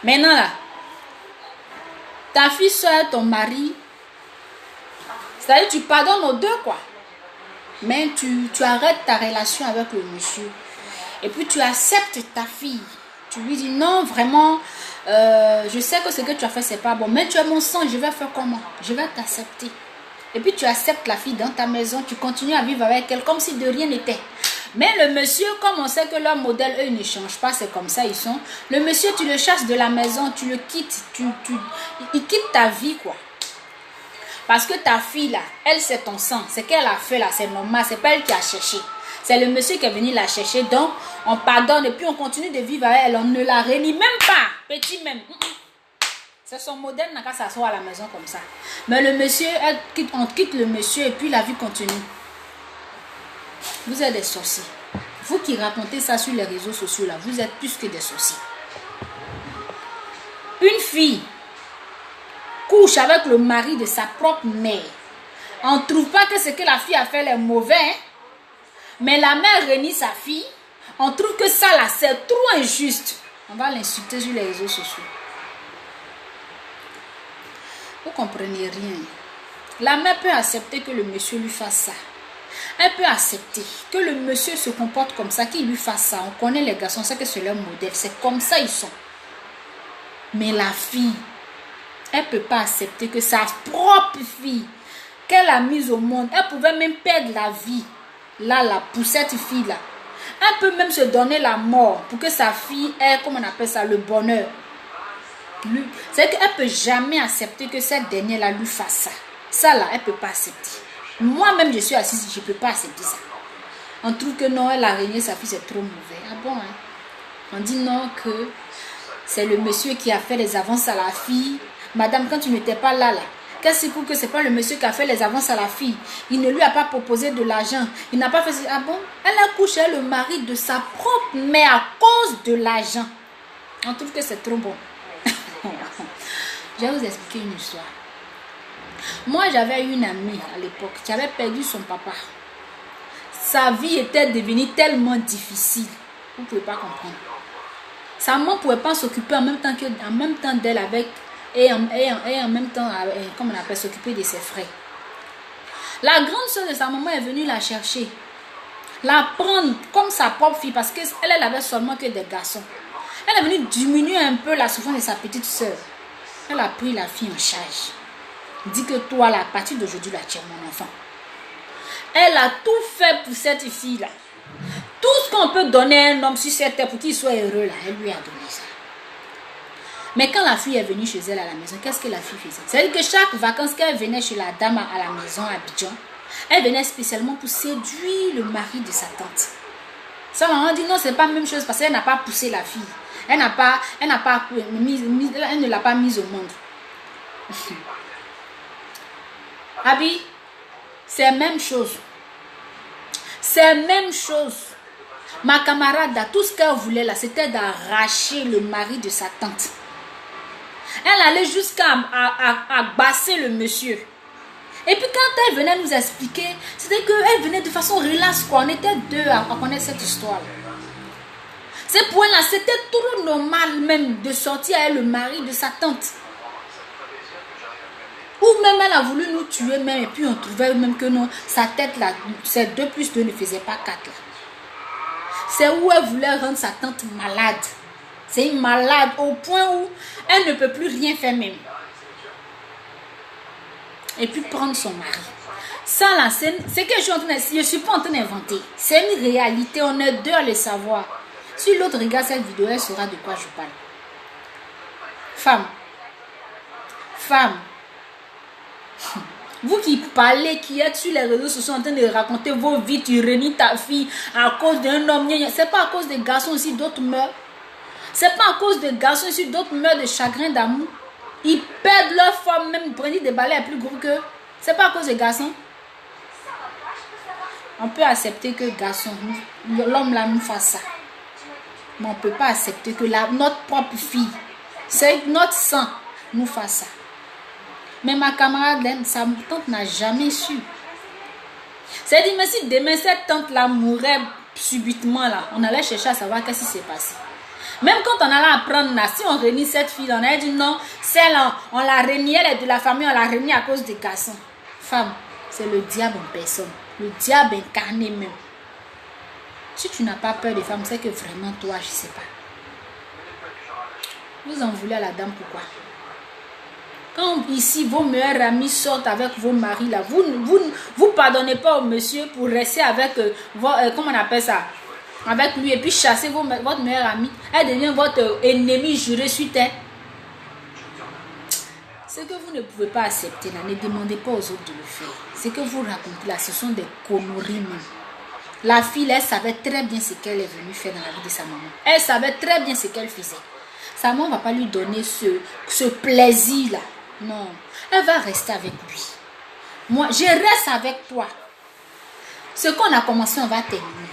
Maintenant là, ta fille seule, ton mari, c'est-à-dire tu pardonnes aux deux quoi. Mais tu arrêtes ta relation avec le monsieur. Et puis tu acceptes ta fille. Tu lui dis non, vraiment, je sais que ce que tu as fait, c'est pas bon. Mais tu es mon sang, je vais faire comment? Je vais t'accepter. Et puis tu acceptes la fille dans ta maison. Tu continues à vivre avec elle comme si de rien n'était. Mais le monsieur, comme on sait que leur modèle, eux, ils ne changent pas, c'est comme ça ils sont. Le monsieur, tu le chasses de la maison, tu le quittes. Il quitte ta vie, quoi. Parce que ta fille, là, elle, c'est ton sang. C'est qu'elle a fait, là, c'est normal. C'est pas elle qui a cherché. C'est le monsieur qui est venu la chercher. Donc, on pardonne et puis on continue de vivre avec elle. On ne la réunit même pas. Petit même. C'est son modèle, n'a qu'à s'asseoir à la maison comme ça. Mais le monsieur, on quitte le monsieur et puis la vie continue. Vous êtes des sorciers. Vous qui racontez ça sur les réseaux sociaux, là, vous êtes plus que des sorciers. Une fille couche avec le mari de sa propre mère. On ne trouve pas que ce que la fille a fait est mauvais. Hein? Mais la mère renie sa fille. On trouve que ça là, c'est trop injuste. On va l'insulter sur les réseaux sociaux. Vous ne comprenez rien. La mère peut accepter que le monsieur lui fasse ça. Elle peut accepter que le monsieur se comporte comme ça, qu'il lui fasse ça. On connaît les garçons, c'est que c'est leur modèle. C'est comme ça ils sont. Mais la fille, elle ne peut pas accepter que sa propre fille, qu'elle a mise au monde, elle pouvait même perdre la vie. Là, pour cette fille-là. Elle peut même se donner la mort pour que sa fille ait, comment on appelle ça, le bonheur. C'est qu'elle ne peut jamais accepter que cette dernière-là lui fasse ça. Ça, là, elle ne peut pas accepter. Moi-même, je suis assise, je ne peux pas accepter ça. On trouve que non, elle a régné sa fille, c'est trop mauvais. Ah bon, hein? On dit non, que c'est le monsieur qui a fait les avances à la fille. Madame, quand tu n'étais pas là, qu'est-ce que c'est pas le monsieur qui a fait les avances à la fille? Il ne lui a pas proposé de l'argent. Il n'a pas fait... Ah bon? Elle a couché le mari de sa propre mère à cause de l'argent. On trouve que c'est trop bon. Je vais vous expliquer une histoire. Moi, j'avais une amie à l'époque qui avait perdu son papa. Sa vie était devenue tellement difficile. Vous ne pouvez pas comprendre. Sa maman ne pouvait pas s'occuper en même temps d'elle avec... Et en même temps, comme on appelle, s'occuper de ses frères. La grande soeur de sa maman est venue la chercher. La prendre comme sa propre fille parce qu'elle avait seulement que des garçons. Elle est venue diminuer un peu la souffrance de sa petite soeur. Elle a pris la fille en charge. Dit que toi, là, à partir d'aujourd'hui, là, tu es mon enfant. Elle a tout fait pour cette fille-là. Tout ce qu'on peut donner à un homme sur cette terre pour qu'il soit heureux, là, elle lui a donné ça. Mais quand la fille est venue chez elle à la maison, qu'est-ce que la fille faisait? C'est-à-dire que chaque vacances qu'elle venait chez la dame à la maison à Abidjan, elle venait spécialement pour séduire le mari de sa tante. Sa maman dit non, c'est pas la même chose parce qu'elle n'a pas poussé la fille. Elle ne l'a pas mise au monde. Abi, c'est la même chose. C'est la même chose. Ma camarade, tout ce qu'elle voulait là, c'était d'arracher le mari de sa tante. Elle allait jusqu'à basser le monsieur. Et puis quand elle venait nous expliquer, c'était qu'elle venait de façon relax, quoi. On était deux à connaître cette histoire. C'est pour elle, c'était trop normal même de sortir avec le mari de sa tante. Ou même elle a voulu nous tuer même, et puis on trouvait même que non, sa tête là, c'est 2 plus 2 ne faisait pas 4 là. C'est où elle voulait rendre sa tante malade. C'est une malade au point où elle ne peut plus rien faire même. Et puis prendre son mari. Ça là, c'est que je ne suis pas en train d'inventer. C'est une réalité, on est deux à le savoir. Si l'autre regarde cette vidéo, elle saura de quoi je parle. Femme. Vous qui parlez, qui êtes sur les réseaux sociaux en train de raconter vos vies, tu renies ta fille à cause d'un homme. C'est pas à cause des garçons aussi d'autres meurent. C'est pas à cause des garçons aussi d'autres meurent de chagrin d'amour. Ils perdent leur femme, même prendre des balais plus gros qu'eux. C'est pas à cause des garçons. On peut accepter que garçon, l'homme là nous fasse ça. Mais on ne peut pas accepter que notre propre fille, c'est notre sang, nous fasse ça. Mais ma camarade, sa tante n'a jamais su. C'est-à-dire, mais si demain cette tante-là mourait subitement, là, on allait chercher à savoir qu'est-ce qui s'est passé. Même quand on allait apprendre, si on réunit cette fille, on a dit non, celle-là, on l'a réunie, elle est de la famille, on l'a réunie à cause des garçons. Femme, c'est le diable en personne. Le diable incarné même. Si tu n'as pas peur des femmes, c'est que vraiment toi, je ne sais pas. Vous en voulez à la dame, pourquoi? Quand ici, vos meilleurs amis sortent avec vos maris, là, vous pardonnez pas au monsieur pour rester avec, comment on appelle ça? Avec lui et puis chasser votre meilleur ami. Elle devient votre ennemi juré sur terre. Ce que vous ne pouvez pas accepter, là, ne demandez pas aux autres de le faire. Ce que vous racontez là, ce sont des conneries même. La fille, elle savait très bien ce qu'elle est venue faire dans la vie de sa maman. Elle savait très bien ce qu'elle faisait. Sa maman ne va pas lui donner ce plaisir-là. Non, elle va rester avec lui. Moi, je reste avec toi. Ce qu'on a commencé, on va terminer.